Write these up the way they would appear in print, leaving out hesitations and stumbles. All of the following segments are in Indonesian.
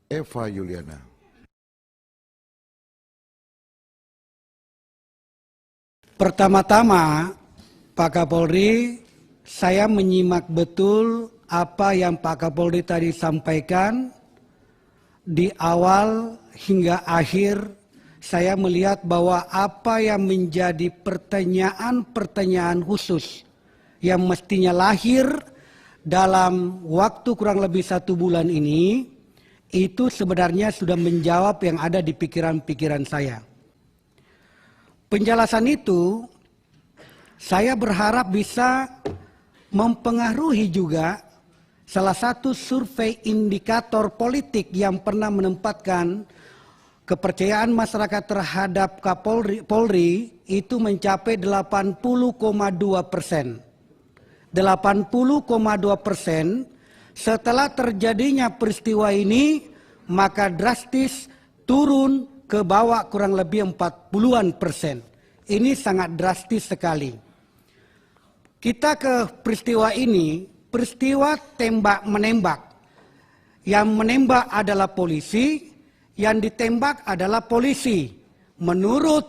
Eva Yuliana. Pertama-tama, Pak Kapolri, saya menyimak betul apa yang Pak Kapolri tadi sampaikan. Di awal hingga akhir, saya melihat bahwa apa yang menjadi pertanyaan-pertanyaan khusus yang mestinya lahir dalam waktu kurang lebih 1 bulan ini, itu sebenarnya sudah menjawab yang ada di pikiran-pikiran saya. Penjelasan itu saya berharap bisa mempengaruhi juga salah satu survei indikator politik yang pernah menempatkan kepercayaan masyarakat terhadap Polri itu mencapai 80,2%. 80,2%. Setelah terjadinya peristiwa ini, maka drastis turun ke bawah kurang lebih 40-an%. Ini sangat drastis sekali. Kita ke peristiwa ini, peristiwa tembak-menembak. Yang menembak adalah polisi, yang ditembak adalah polisi. Menurut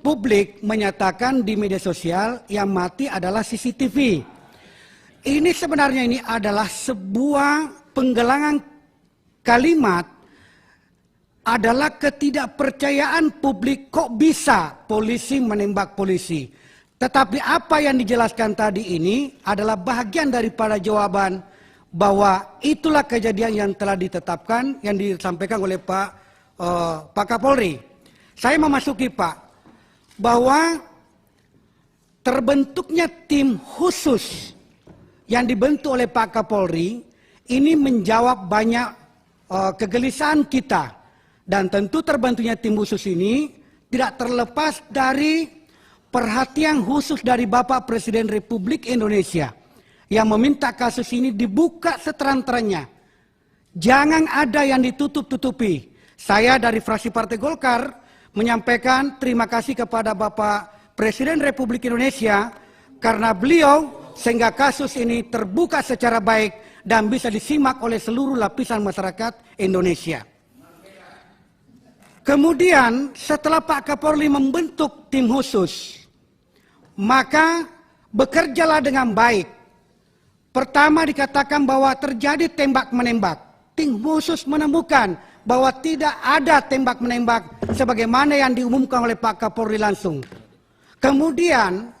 publik menyatakan di media sosial yang mati adalah CCTV. Ini sebenarnya ini adalah sebuah penggelangan kalimat, adalah ketidakpercayaan publik kok bisa polisi menembak polisi. Tetapi apa yang dijelaskan tadi ini adalah bagian daripada jawaban bahwa itulah kejadian yang telah ditetapkan yang disampaikan oleh Pak Kapolri. Saya memasuki Pak, bahwa terbentuknya tim khusus yang dibentuk oleh Pak Kapolri ini menjawab banyak kegelisahan kita. Dan tentu terbentuknya tim khusus ini tidak terlepas dari perhatian khusus dari Bapak Presiden Republik Indonesia yang meminta kasus ini dibuka seterang-terangnya. Jangan ada yang ditutup-tutupi. Saya dari fraksi Partai Golkar menyampaikan terima kasih kepada Bapak Presiden Republik Indonesia karena beliau sehingga kasus ini terbuka secara baik dan bisa disimak oleh seluruh lapisan masyarakat Indonesia. Kemudian setelah Pak Kapolri membentuk tim khusus, maka bekerjalah dengan baik. Pertama dikatakan bahwa terjadi tembak-menembak. Tim khusus menemukan bahwa tidak ada tembak-menembak sebagaimana yang diumumkan oleh Pak Kapolri langsung. Kemudian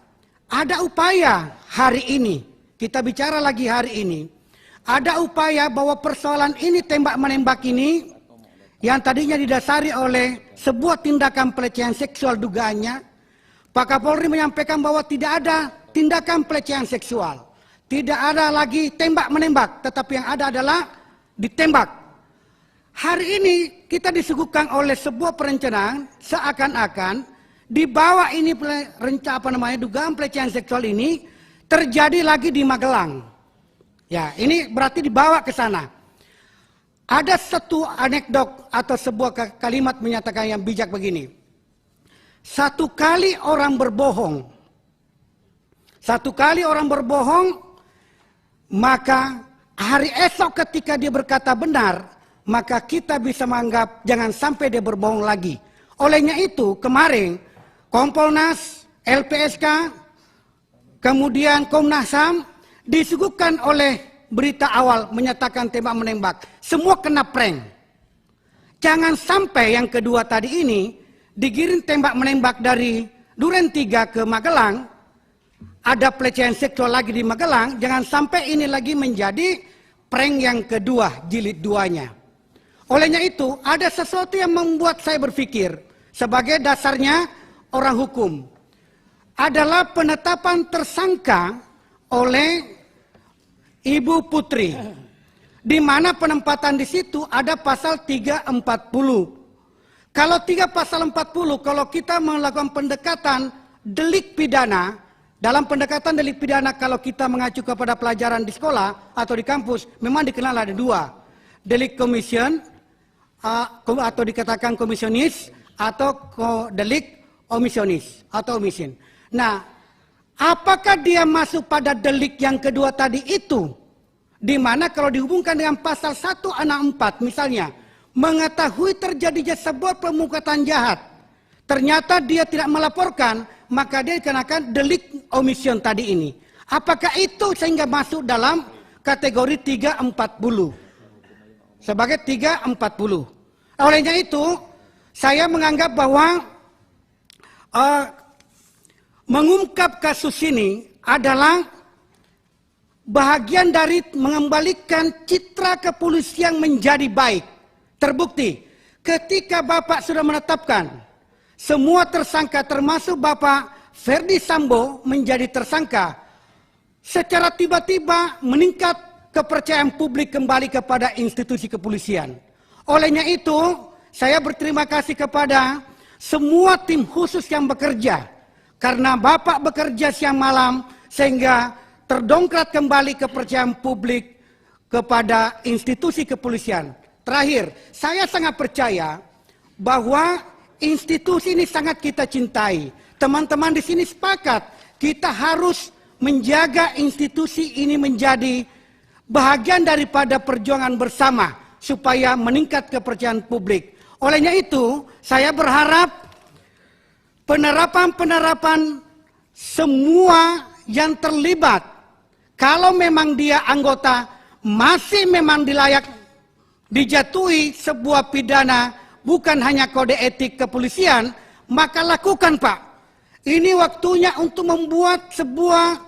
ada upaya hari ini, kita bicara lagi hari ini, ada upaya bahwa persoalan ini tembak-menembak ini yang tadinya didasari oleh sebuah tindakan pelecehan seksual dugaannya, Pak Kapolri menyampaikan bahwa tidak ada tindakan pelecehan seksual. Tidak ada lagi tembak-menembak, tetapi yang ada adalah ditembak. Hari ini kita disuguhkan oleh sebuah perencanaan seakan-akan di bawah ini dugaan pelecehan seksual ini terjadi lagi di Magelang. Ya, ini berarti dibawa ke sana. Ada satu anekdot atau sebuah kalimat menyatakan yang bijak begini. Satu kali orang berbohong, maka hari esok ketika dia berkata benar, maka kita bisa menganggap jangan sampai dia berbohong lagi. Olehnya itu kemarin Kompolnas, LPSK, kemudian Komnas HAM disuguhkan oleh berita awal menyatakan tembak-menembak. Semua kena prank. Jangan sampai yang kedua tadi ini digiring tembak-menembak dari Duren 3 ke Magelang. Ada pelecehan seksual lagi di Magelang. Jangan sampai ini lagi menjadi prank yang kedua, jilid 2-nya. Olehnya itu ada sesuatu yang membuat saya berpikir sebagai dasarnya orang hukum. Adalah penetapan tersangka oleh Ibu Putri, di mana penempatan di situ ada pasal 340. Kalau pasal 40, kalau kita melakukan pendekatan delik pidana, dalam pendekatan delik pidana kalau kita mengacu kepada pelajaran di sekolah atau di kampus, memang dikenal ada 2. Delik commission, atau dikatakan komisionis, atau delik omisionis, atau omission. Nah, apakah dia masuk pada delik yang kedua tadi itu? Di mana kalau dihubungkan dengan pasal 164 misalnya, mengetahui terjadinya sebuah perbuatan jahat, ternyata dia tidak melaporkan, maka dia dikenakan delik omission tadi ini. Apakah itu sehingga masuk dalam kategori 340? Sebagai 340. Olehnya itu, saya menganggap bahwa mengungkap kasus ini adalah bahagian dari mengembalikan citra kepolisian menjadi baik. Terbukti, ketika Bapak sudah menetapkan semua tersangka termasuk Bapak Ferdi Sambo menjadi tersangka, secara tiba-tiba meningkat kepercayaan publik kembali kepada institusi kepolisian. Olehnya itu, saya berterima kasih kepada semua tim khusus yang bekerja. Karena Bapak bekerja siang malam sehingga terdongkrak kembali kepercayaan publik kepada institusi kepolisian. Terakhir, saya sangat percaya bahwa institusi ini sangat kita cintai. Teman-teman di sini sepakat, kita harus menjaga institusi ini menjadi bahagian daripada perjuangan bersama supaya meningkat kepercayaan publik. Olehnya itu, saya berharap penerapan semua yang terlibat, kalau memang dia anggota masih memang dijatuhi sebuah pidana, bukan hanya kode etik kepolisian, maka lakukan Pak. Ini waktunya untuk membuat sebuah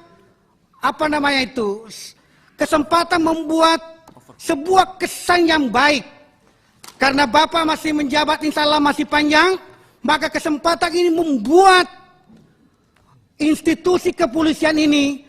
kesempatan membuat sebuah kesan yang baik. Karena Bapak masih menjabat, insya Allah masih panjang, maka kesempatan ini membuat institusi kepolisian ini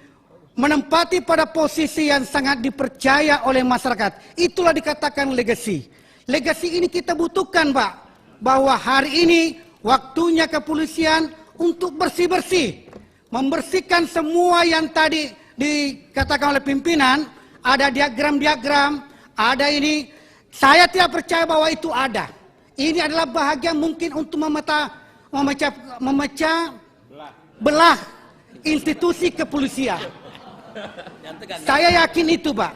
menempati pada posisi yang sangat dipercaya oleh masyarakat. Itulah dikatakan legacy. Legacy ini kita butuhkan Pak. Bahwa hari ini waktunya kepolisian untuk bersih-bersih. Membersihkan semua yang tadi dikatakan oleh pimpinan. Ada diagram-diagram, ada ini. Saya tidak percaya bahwa itu ada. Ini adalah bahagian mungkin untuk memecah belah institusi kepolisian. Saya yakin itu Pak.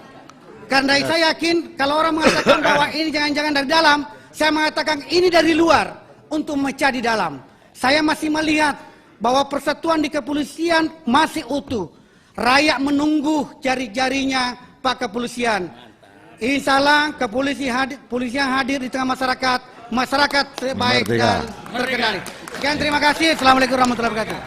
Karena saya yakin kalau orang mengatakan bahwa ini jangan-jangan dari dalam, saya mengatakan ini dari luar untuk memecah di dalam. Saya masih melihat bahwa persatuan di kepolisian masih utuh. Rakyat menunggu jari-jarinya Pak Kepolisian. Insya Allah kepolisian hadir di tengah masyarakat baik dan terkendali. Sekian, terima kasih. Assalamualaikum warahmatullahi wabarakatuh.